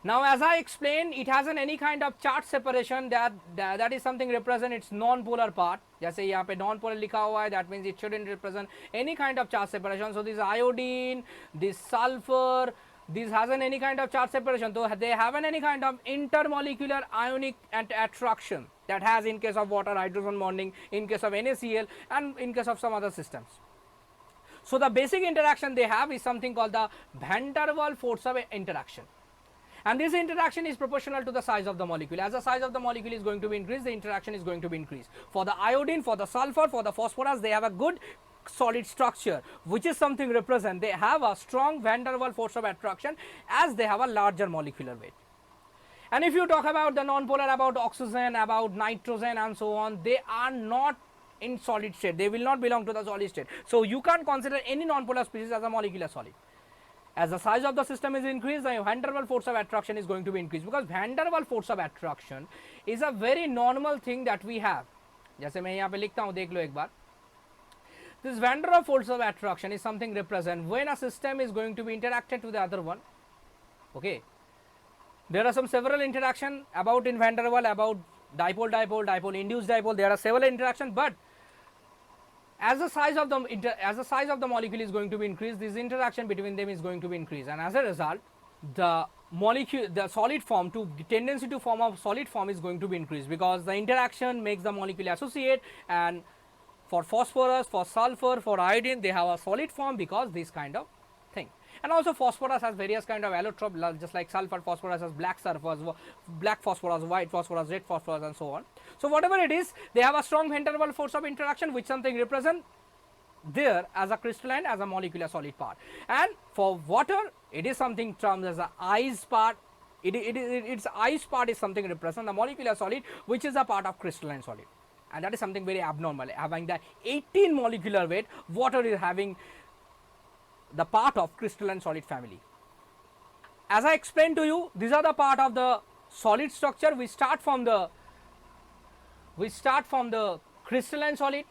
Now, as I explained, it has an any kind of charge separation that is something represent its non-polar part. जैसे यहाँ पे non-polar लिखा हुआ है, that means it shouldn't represent any kind of charge separation. So this iodine, this sulfur, this hasn't any kind of charge separation. So they haven't any kind of intermolecular ionic attraction that has in case of water hydrogen bonding, in case of NaCl, and in case of some other systems. So the basic interaction they have is something called the van der Waals force of interaction. And this interaction is proportional to the size of the molecule. As the size of the molecule is going to be increased, the interaction is going to be increased. For the iodine, for the sulfur, for the phosphorus, they have a good solid structure, which is something represent. They have a strong van der Waals force of attraction as they have a larger molecular weight. And if you talk about the non-polar, about oxygen, about nitrogen and so on, they are not in solid state. They will not belong to the solid state. So you can't consider any non-polar species as a molecular solid. As the size of the system is increased, the van der Waals force of attraction is going to be increased, because van der Waals force of attraction is a very normal thing that we have. जैसे मैं यहाँ पे लिखता हूँ, देख लो एक बार. This van der Waals force of attraction is something represent when a system is going to be interacted to the other one. Okay. There are some several interaction about in van der Waals, about dipole dipole dipole induced dipole, there are several interaction, but as the size of the molecule is going to be increased, this interaction between them is going to be increased, and as a result the solid form to tendency to form a solid form is going to be increased, because the interaction makes the molecule associate, and for phosphorus, for sulfur, for iodine, they have a solid form because this kind of thing. And also phosphorus has various kind of allotrope, just like sulfur. Phosphorus has black phosphorus, white phosphorus, red phosphorus, and so on. So whatever it is, they have a strong van der Waals force of interaction, which something represent there as a crystalline, as a molecular solid part. And for water, it is something termed as a ice part. Its ice part is something represent the molecular solid, which is a part of crystalline solid, and that is something very abnormal. Having the 18 molecular weight, water is having the part of crystalline solid family. As I explained to you, these are the part of the solid structure. We start from the crystalline solid.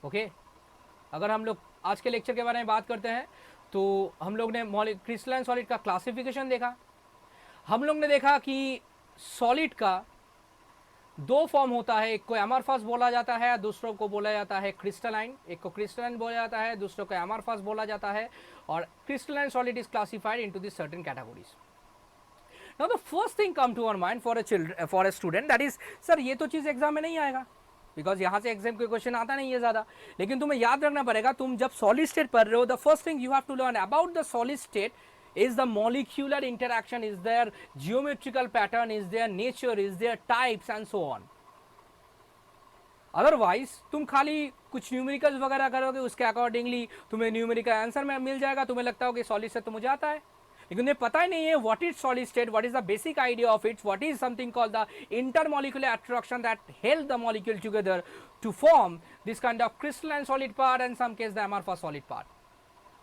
Okay, अगर हम लोग आज के lecture के बारे में बात करते हैं, तो हम लोग ने क्रिस्टलाइन सॉलिड का क्लासिफिकेशन देखा. हम लोग ने देखा कि सॉलिड का दो फॉर्म होता है, एक को एमरफस बोला जाता है, दूसरों को बोला जाता है क्रिस्टलाइन. एक को क्रिस्टलाइन बोला जाता है, दूसरों को एमरफस बोला जाता है. और crystalline solid is classified into this certain categories. Now the first thing come to our mind for a student, that is sir ये तो चीज़ एग्जाम में नहीं आएगा, बिकॉज यहाँ से एग्जाम के क्वेश्चन आता नहीं है ज़्यादा. लेकिन तुम्हें याद रखना पड़ेगा, तुम जब सॉलिड स्टेट पढ़ रहे हो, the first thing you have to learn about the solid state is the molecular interaction, is their geometrical pattern, is their nature, is their types and so on. Otherwise तुम खाली कुछ numericals वगैरह करोगे, उसके accordingly तुम्हें numerical answer में मिल जाएगा. तुम्हें लगता हो कि सॉलिड स्टेट तो मुझे आता है, लेकिन तुम्हें पता ही नहीं है what is solid state, what is the basic idea of its, what is something called the intermolecular attraction that help the molecule together to form this kind of crystalline solid part and some case the amorphous solid part.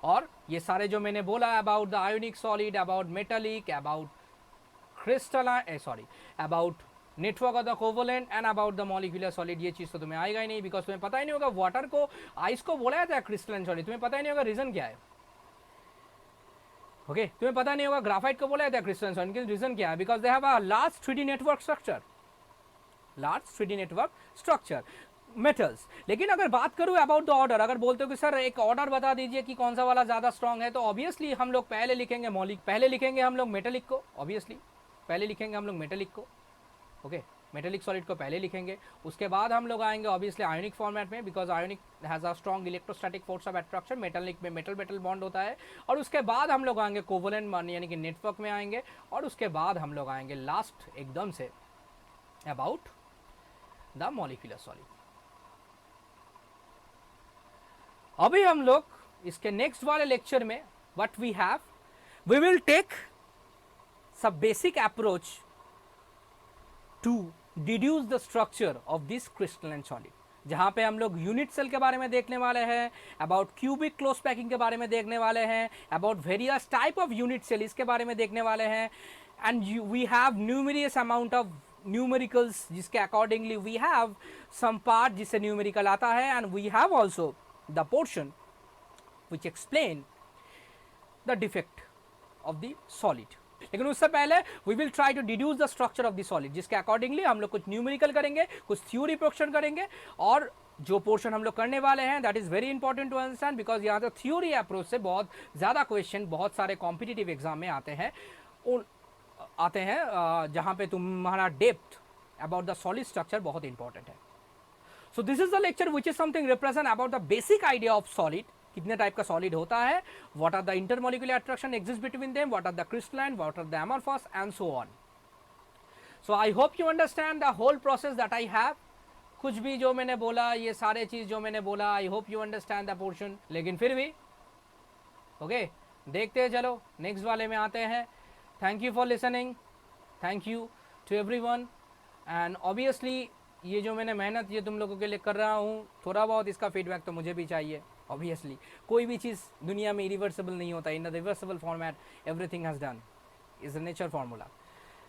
और ये सारे जो मैंने बोला about the ionic solid, about metallic, about crystalline, about network of the covalent and about the molecular solid, ये चीज़ तो तुम्हें आएगा ही नहीं, बिकॉज तुम्हें पता ही नहीं होगा वाटर को, आइस को बोला जाता है क्रिस्टलाइन सॉलिड, तुम्हें पता ही नहीं होगा रीजन क्या है. ओके, तुम्हें पता नहीं होगा ग्राफाइट को बोला जाता है क्रिस्टलाइन सॉलिड, की रीजन क्या है, because they have a large 3D network structure, large 3D network structure metals. लेकिन अगर बात करूँ अबाउट द ऑर्डर, अगर बोलते हो कि सर एक ऑर्डर बता दीजिए कि कौन सा वाला ज़्यादा स्ट्रॉन्ग है, तो ऑब्वियसली हम लोग पहले लिखेंगे हम लोग मेटेलिक को, ऑब्वियसली पहले लिखेंगे हम लोग मेटेलिक को. ओके, मेटेलिक सॉलिड को पहले लिखेंगे, उसके बाद हम लोग आएंगे ऑब्वियसली आयोनिक फॉर्मेट में, because ionic has a strong electrostatic force of attraction, metallic में मेटल मेटल बॉन्ड होता है. और उसके बाद हम लोग आएंगे कोवलेंट यानी कि नेटवर्क में आएंगे, और उसके बाद हम लोग आएंगे लास्ट एकदम say about the molecular solid. अभी हम लोग इसके नेक्स्ट वाले लेक्चर में what we have, we will take some basic approach to deduce the structure of this crystalline solid, जहाँ पे हम लोग यूनिट सेल के बारे में देखने वाले हैं, अबाउट क्यूबिक क्लोज पैकिंग के बारे में देखने वाले हैं, about various type of unit cell इसके बारे में देखने वाले हैं. And we have numerous amount of numericals, जिसके accordingly we have some part जिससे न्यूमेरिकल आता है, and we have also the portion which explain the defect of the solid. लेकिन उससे पहले we will try to deduce the structure of the solid, जिसके accordingly हम लोग कुछ न्यूमेरिकल करेंगे, कुछ थ्योरी पोर्शन करेंगे. और जो पोर्शन हम लोग करने वाले हैं that is very important to understand, because यहाँ तो थ्योरी अप्रोच से बहुत ज़्यादा क्वेश्चन बहुत सारे कॉम्पिटिटिव एग्जाम में आते हैं जहाँ पे तुम्हारा depth about the solid structure बहुत इंपॉर्टेंट है. So this is the lecture which is something represent about the basic idea of solid, कितने टाइप का सॉलिड होता है, what are the intermolecular attraction exist between them, what are the crystalline, what are the amorphous and so on. So I hope you understand the whole process that I have. कुछ भी जो मैंने बोला, ये सारे चीज़ जो मैंने बोला, आई hope you understand the portion. लेकिन फिर भी ओके, देखते हैं, चलो नेक्स्ट वाले में आते हैं. Thank you for listening, thank you to everyone. And obviously ये जो मैंने मेहनत ये तुम लोगों के लिए कर रहा हूँ, थोड़ा बहुत इसका फीडबैक तो मुझे भी चाहिए. ऑब्वियसली कोई भी चीज़ दुनिया में इरिवर्सिबल नहीं होता. In the reversible format everything has done is the nature formula.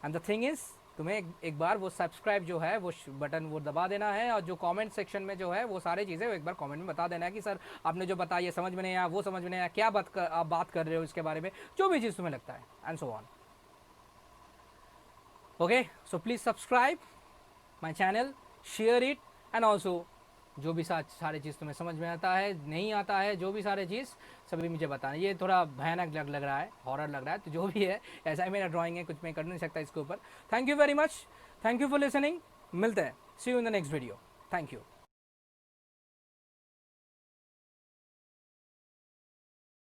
And the thing is, तुम्हें एक बार वो सब्सक्राइब जो है वो बटन वो दबा देना है, और जो कमेंट सेक्शन में जो है वो सारी चीज़ें वो एक बार कमेंट में बता देना है कि सर आपने जो बताया ये समझ में नहीं आया, वो समझ में नहीं आया, क्या आप बात कर रहे हो इसके बारे में, जो भी चीज़ तुम्हें लगता है, and so on. Okay, so please subscribe my channel, share it, and also जो भी सारे चीज़ तुम्हें समझ में आता है, नहीं आता है, जो भी सारे चीज़ सभी मुझे बताना। ये थोड़ा भयानक लग रहा है, हॉरर लग रहा है, तो जो भी है ऐसा ही मेरा ड्राइंग है, कुछ मैं कर नहीं सकता इसके ऊपर। Thank you very much, thank you for listening. मिलते हैं, see you in the next video. Thank you.